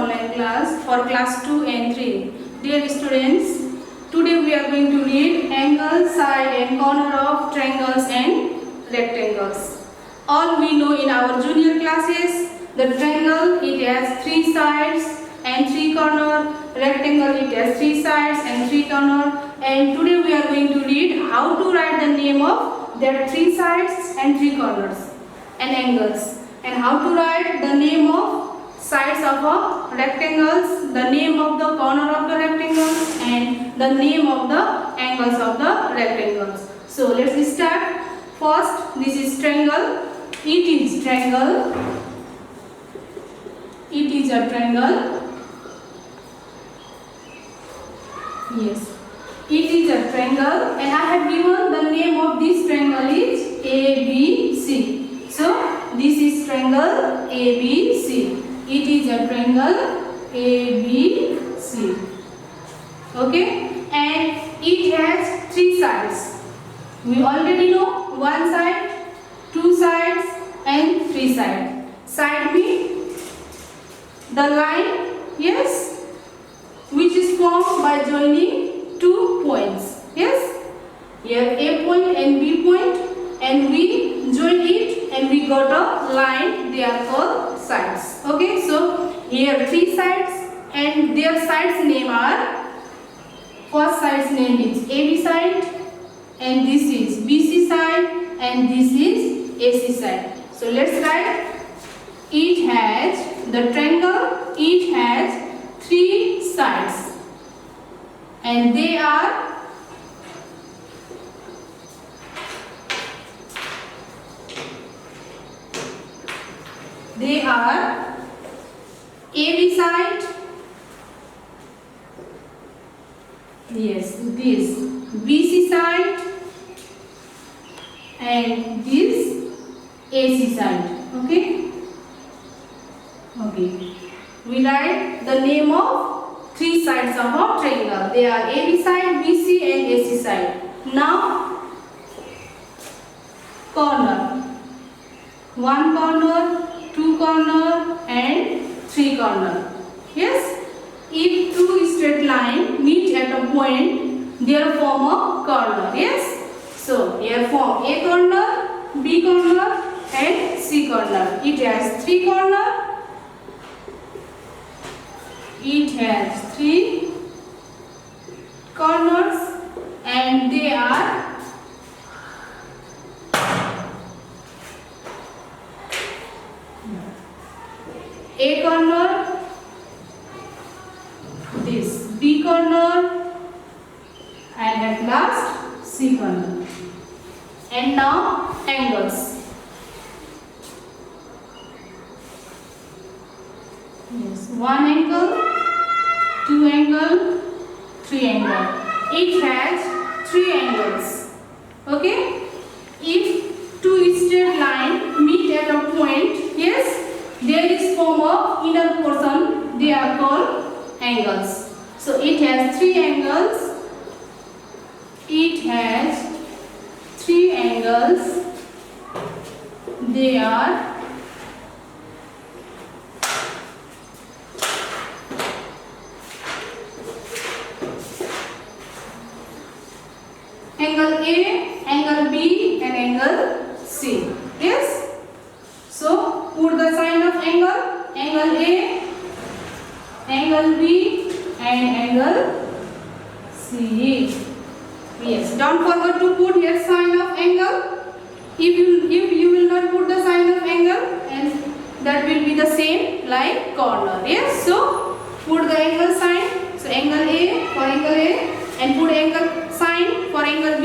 online class for class 2 and 3. Dear students, today we are going to read angle, side and corner of triangles and rectangles. All we know in our junior classes, the triangle it has 3 sides and 3 corners, rectangle it has 3 sides and 3 corners, and today we are going to read how to write the name of their 3 sides and 3 corners and angles, and how to write the name of sides of a rectangles, the name of the corner of the rectangles and the name of the angles of the rectangles. So let's start. First, this is triangle. It is triangle. It is a triangle. Yes. It is a triangle and I have given the name of this triangle is ABC. So this is triangle ABC. It is a triangle ABC. Okay, and it has 3 sides. We already know 1 side, 2 sides and 3 sides. Side means the line, yes, which is formed by joining 2 points. Yes, here A point and B point, and we join it and we got a line. They are called sides. Okay, so here 3 sides and their sides name are, first side's name is AB side, and this is BC side, and this is AC side. So let's write. It has, the triangle, it has 3 sides and they are AB side, yes, this BC side and this AC side. Okay, we write the name of 3 sides of a triangle. They are AB side, BC and AC side. Now corner, 1 corner, 2 corner and 3 corner. Yes, if 2 straight line meet at a point, they form a corner. Yes, so here form A corner, B corner and C corner. It has 3 corner. It has 3 corners and they are A corner, this B corner and at last C corner. And now angles. Yes, 1 angle, 2 angle, 3 angle. It has 3 angles. Okay, if 2 straight line meet at a point, yes, there is form of inner portion, they are called angles. So it has 3 angles. It has 3 angles. They are angle A, angle B and angle C. Yes. So put the sign of angle, angle A, angle B and angle C. Yes, don't forget to put here sign of angle. If you will not put the sign of angle, and that will be the same like corner. Yes, so put the angle sign. So angle A for angle A, and put angle sign for angle B,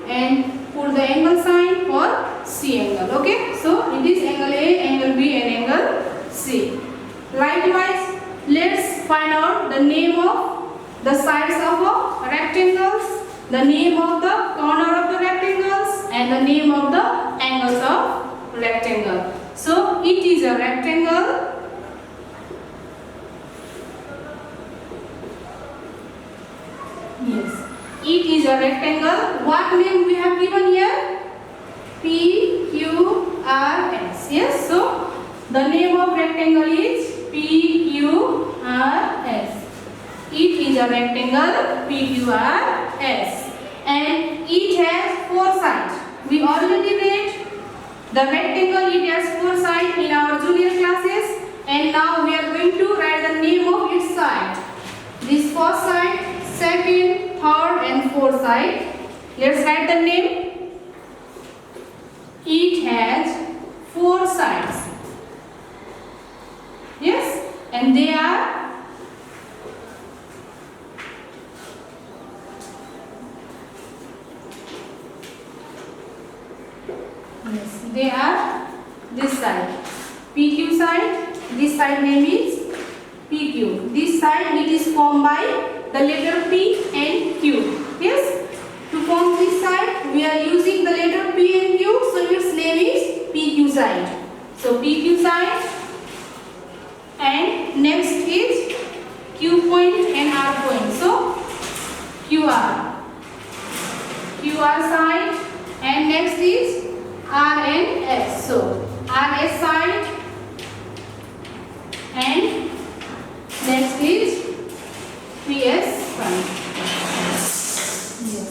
and put the angle sign for C angle. Okay, so it is angle A, angle B and angle C. Likewise, let's find out the name of the sides of a rectangles, the name of the corner of the rectangles and the name of the angles of rectangle. So it is a rectangle. Yes, it is a rectangle. What name we have given here? PQRS. Yes, so the name of rectangle is PQRS. is a rectangle PQRS, and it has 4 sides. We already read the rectangle. It has 4 sides in our junior classes, and now we are going to write the name of its side. This first side, second, third, and fourth side. Let's write the name. It has 4 sides. Yes, and they are this side, PQ side. This side name is PQ. This side it is formed by the letter P and Q. Yes. To form this side, we are using the letter P and Q, so its name is PQ side. So PQ side, and next is Q point and R point. So QR side, and next is R and S. So RS side, and next is PS side. Yes.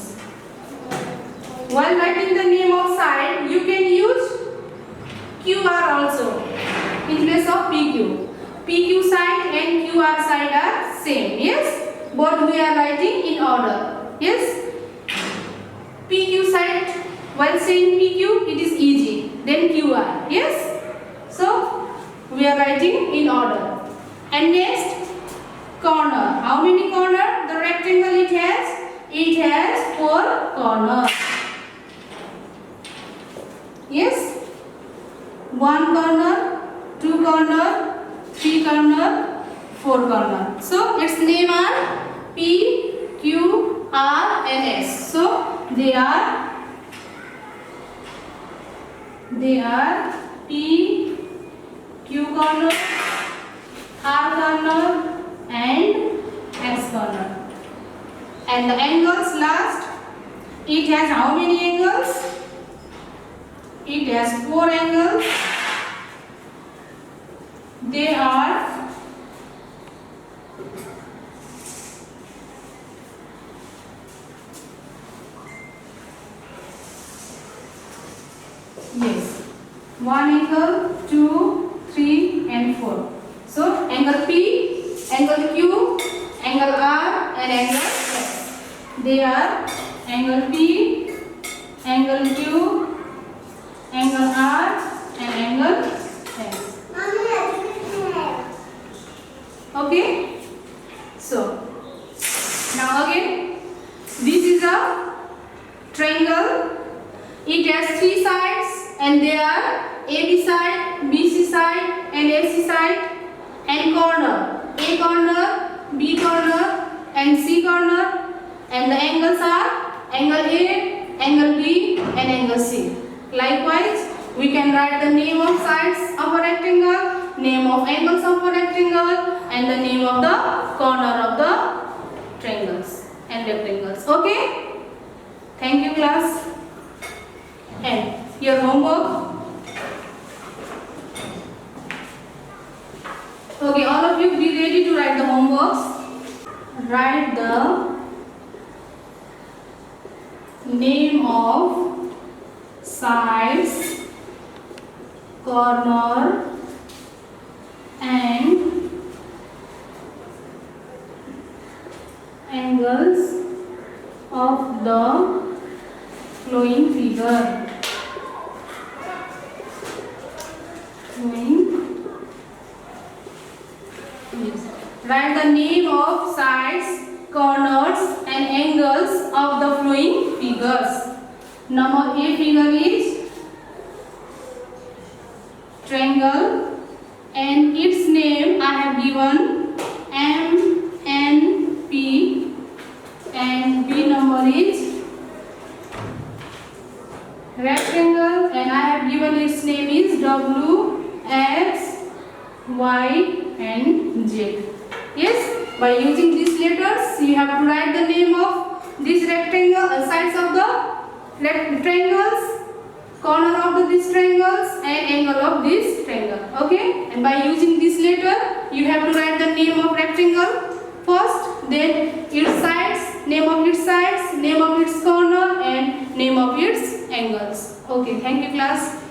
While writing the name of side, you can use QR also in place of PQ. PQ side and QR side are same. Yes, but we are writing in order. Yes, PQ side, while saying PQ, it is easy. Then QR. Yes, so we are writing in order. And next, corner. How many corners? The rectangle it has? It has 4 corners. Yes, 1 corner, 2 corner, 3 corner, 4 corner. So its name are P, Q, R and S. So they are P, Q corner, R corner and S corner. And the angles last, it has how many angles? It has 4 angles. They are yes, 1 angle, 2, 3 and 4. So angle P, angle Q, angle R and angle S. They are angle P, angle Q, angle R and angle S. Okay. So now again, this is a triangle. It has 3 sides, and they are AB side, BC side and AC side, and corner, A corner, B corner and C corner, and the angles are angle A, angle B and angle C. Likewise, we can write the name of sides of a rectangle, name of angles of a rectangle, and the name of the corner of the triangles and rectangles. Okay? Thank you, class. And your homework. Okay, all of you be ready to write the homeworks. Write the name of sides, corner and angles of the flowing figure. Write the name of sides, corners and angles of the flowing figures. Number A figure is triangle, and its name I have given M, N, P, and B number is rectangle, and I have given its name is W, X, Y and Z. Yes, by using these letters you have to write the name of this rectangle, sides of the triangles, corner of these triangles and angle of this triangle. Okay, and by using this letter you have to write the name of rectangle first, then its sides, name of its sides, name of its corner, and name of its angles. Okay, thank you class.